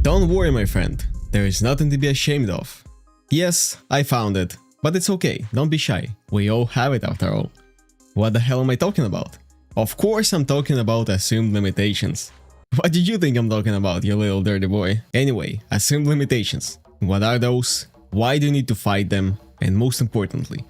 Don't worry, my friend, there is nothing to be ashamed of. Yes, I found it, but it's okay, don't be shy, we all have it after all. What the hell am I talking about? Of course I'm talking about assumed limitations. What did you think I'm talking about, you little dirty boy? Anyway, assumed limitations. What are those? Why do you need to fight them? And most importantly,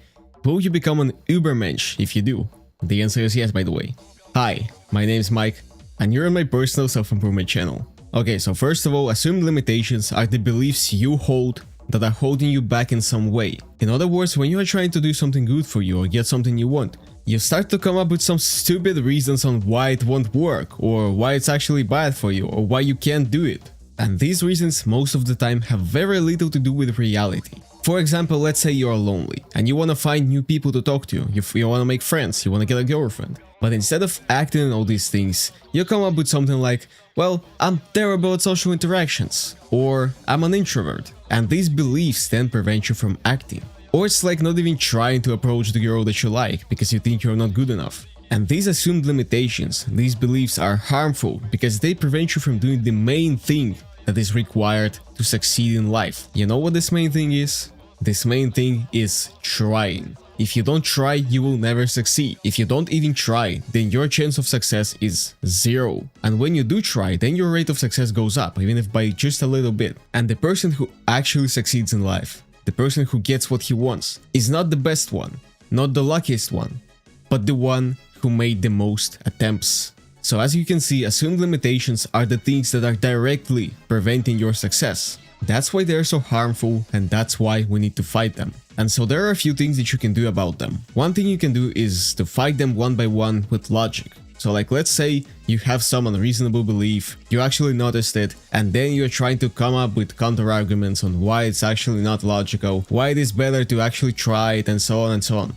will you become an Ubermensch if you do? The answer is yes, by the way. Hi, my name is Mike, and you're on my personal self-improvement channel. Okay, so first of all, assumed limitations are the beliefs you hold that are holding you back in some way. In other words, when you are trying to do something good for you or get something you want, you start to come up with some stupid reasons on why it won't work, or why it's actually bad for you, or why you can't do it. And these reasons most of the time have very little to do with reality. For example, let's say you're lonely and you want to find new people to talk to, you want to make friends, you want to get a girlfriend. But instead of acting on all these things, you come up with something like, well, I'm terrible at social interactions, or I'm an introvert. And these beliefs then prevent you from acting. Or it's like not even trying to approach the girl that you like because you think you're not good enough. And these assumed limitations, these beliefs are harmful because they prevent you from doing the main thing that is required to succeed in life. You know what this main thing is? This main thing is trying. If you don't try, you will never succeed. If you don't even try, then your chance of success is 0. And when you do try, then your rate of success goes up, even if by just a little bit. And the person who actually succeeds in life, the person who gets what he wants, is not the best one, not the luckiest one, but the one who made the most attempts. So as you can see, assumed limitations are the things that are directly preventing your success. That's why they're so harmful, and that's why we need to fight them. And so there are a few things that you can do about them. One thing you can do is to fight them one by one with logic. So like, let's say you have some unreasonable belief, you actually noticed it, and then you're trying to come up with counter arguments on why it's actually not logical, why it is better to actually try it, and so on and so on.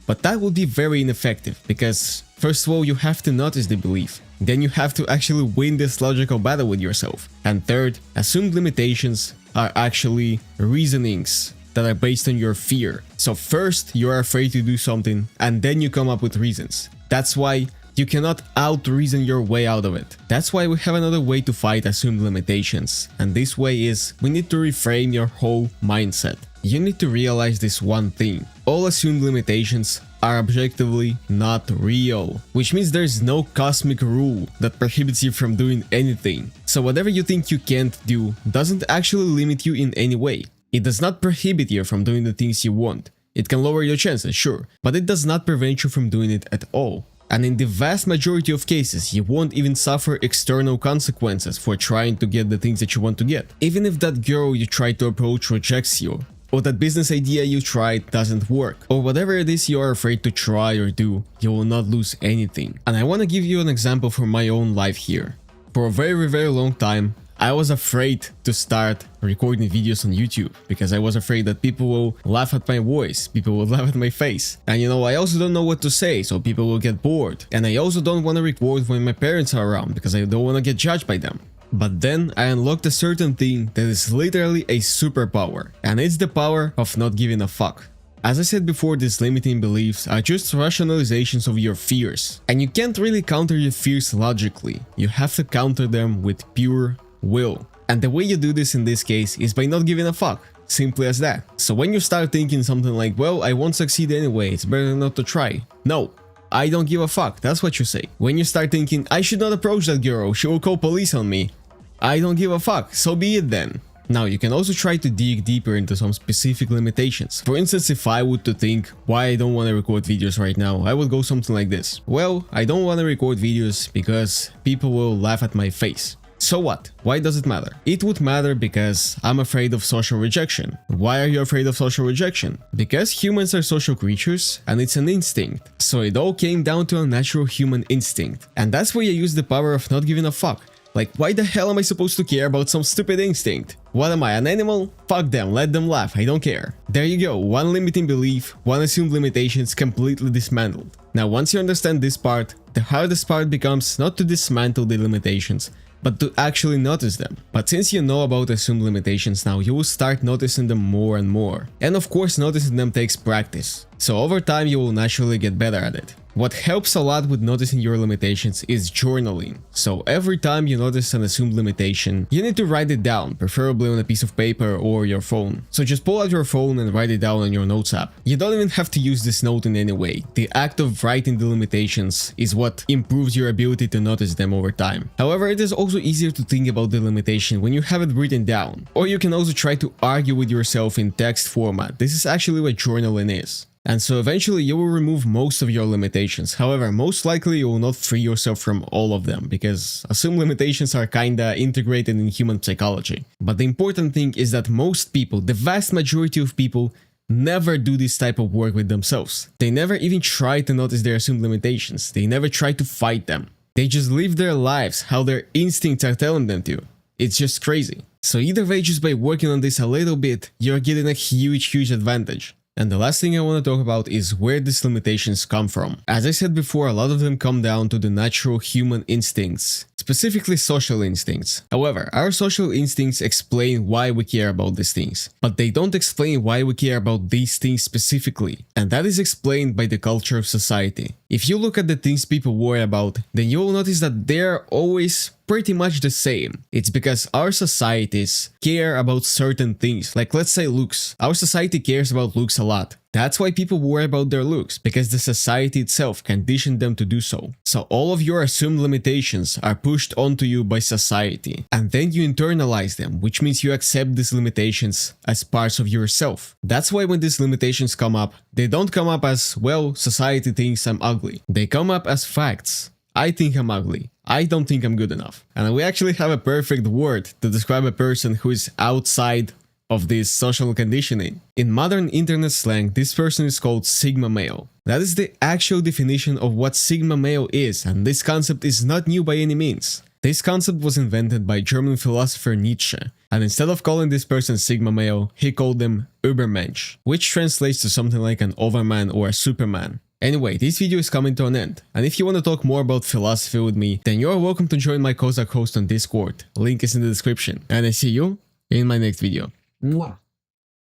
But that would be very ineffective, because first of all, you have to notice the belief. Then you have to actually win this logical battle with yourself. And third, assumed limitations are actually reasonings that are based on your fear. So first, you are afraid to do something, and then you come up with reasons. That's why you cannot out-reason your way out of it. That's why we have another way to fight assumed limitations. And this way is, we need to reframe your whole mindset. You need to realize this one thing. All assumed limitations are objectively not real, which means there's no cosmic rule that prohibits you from doing anything. So whatever you think you can't do doesn't actually limit you in any way. It does not prohibit you from doing the things you want. It can lower your chances, sure, but it does not prevent you from doing it at all. And in the vast majority of cases, you won't even suffer external consequences for trying to get the things that you want to get. Even if that girl you try to approach rejects you, or that business idea you tried doesn't work, or whatever it is you are afraid to try or do, you will not lose anything. And I want to give you an example from my own life here. For a very long time, I was afraid to start recording videos on YouTube because I was afraid that people will laugh at my voice, people will laugh at my face. And you know, I also don't know what to say, so people will get bored. And I also don't want to record when my parents are around because I don't want to get judged by them. But then I unlocked a certain thing that is literally a superpower, and it's the power of not giving a fuck. As I said before, these limiting beliefs are just rationalizations of your fears, and you can't really counter your fears logically. You have to counter them with pure will. And the way you do this in this case is by not giving a fuck. Simply as that. So when you start thinking something like, well, I won't succeed anyway, it's better not to try. No, I don't give a fuck, that's what you say. When you start thinking, I should not approach that girl, she will call police on me. I don't give a fuck, so be it then. Now, you can also try to dig deeper into some specific limitations. For instance, if I would to think why I don't want to record videos right now, I would go something like this. Well, I don't want to record videos because people will laugh at my face. So what? Why does it matter? It would matter because I'm afraid of social rejection. Why are you afraid of social rejection? Because humans are social creatures and it's an instinct. So it all came down to a natural human instinct. And that's where you use the power of not giving a fuck. Like, why the hell am I supposed to care about some stupid instinct? What am I, an animal? Fuck them, let them laugh, I don't care. There you go, one limiting belief, one assumed limitations completely dismantled. Now once you understand this part, the hardest part becomes not to dismantle the limitations, but to actually notice them. But since you know about assumed limitations now, you will start noticing them more and more. And of course, noticing them takes practice. So over time, you will naturally get better at it. What helps a lot with noticing your limitations is journaling. So every time you notice an assumed limitation, you need to write it down, preferably on a piece of paper or your phone. So just pull out your phone and write it down on your notes app. You don't even have to use this note in any way. The act of writing the limitations is what improves your ability to notice them over time. However, it is also easier to think about the limitation when you have it written down. Or you can also try to argue with yourself in text format. This is actually what journaling is. And so eventually you will remove most of your limitations. However, most likely you will not free yourself from all of them, because assumed limitations are kinda integrated in human psychology. But the important thing is that most people, the vast majority of people, never do this type of work with themselves. They never even try to notice their assumed limitations. They never try to fight them. They just live their lives how their instincts are telling them to. It's just crazy. So either way, just by working on this a little bit, you're getting a huge advantage. And the last thing I want to talk about is where these limitations come from. As I said before, a lot of them come down to the natural human instincts, specifically social instincts. However, our social instincts explain why we care about these things, but they don't explain why we care about these things specifically. And that is explained by the culture of society. If you look at the things people worry about, then you will notice that they're always pretty much the same. It's because our societies care about certain things, like let's say looks. Our society cares about looks a lot. That's why people worry about their looks, because the society itself conditioned them to do so. So all of your assumed limitations are pushed onto you by society, and then you internalize them, which means you accept these limitations as parts of yourself. That's why when these limitations come up, they don't come up as, well, society thinks I'm ugly. They come up as facts. I think I'm ugly. I don't think I'm good enough. And we actually have a perfect word to describe a person who is outside of this social conditioning. In modern internet slang, this person is called Sigma male. That is the actual definition of what Sigma male is, and this concept is not new by any means. This concept was invented by German philosopher Nietzsche, and instead of calling this person Sigma male, he called them Übermensch, which translates to something like an overman or a superman. Anyway, this video is coming to an end, and if you want to talk more about philosophy with me, then you're welcome to join my Kozak host on Discord. Link is in the description, and I see you in my next video. Mwah.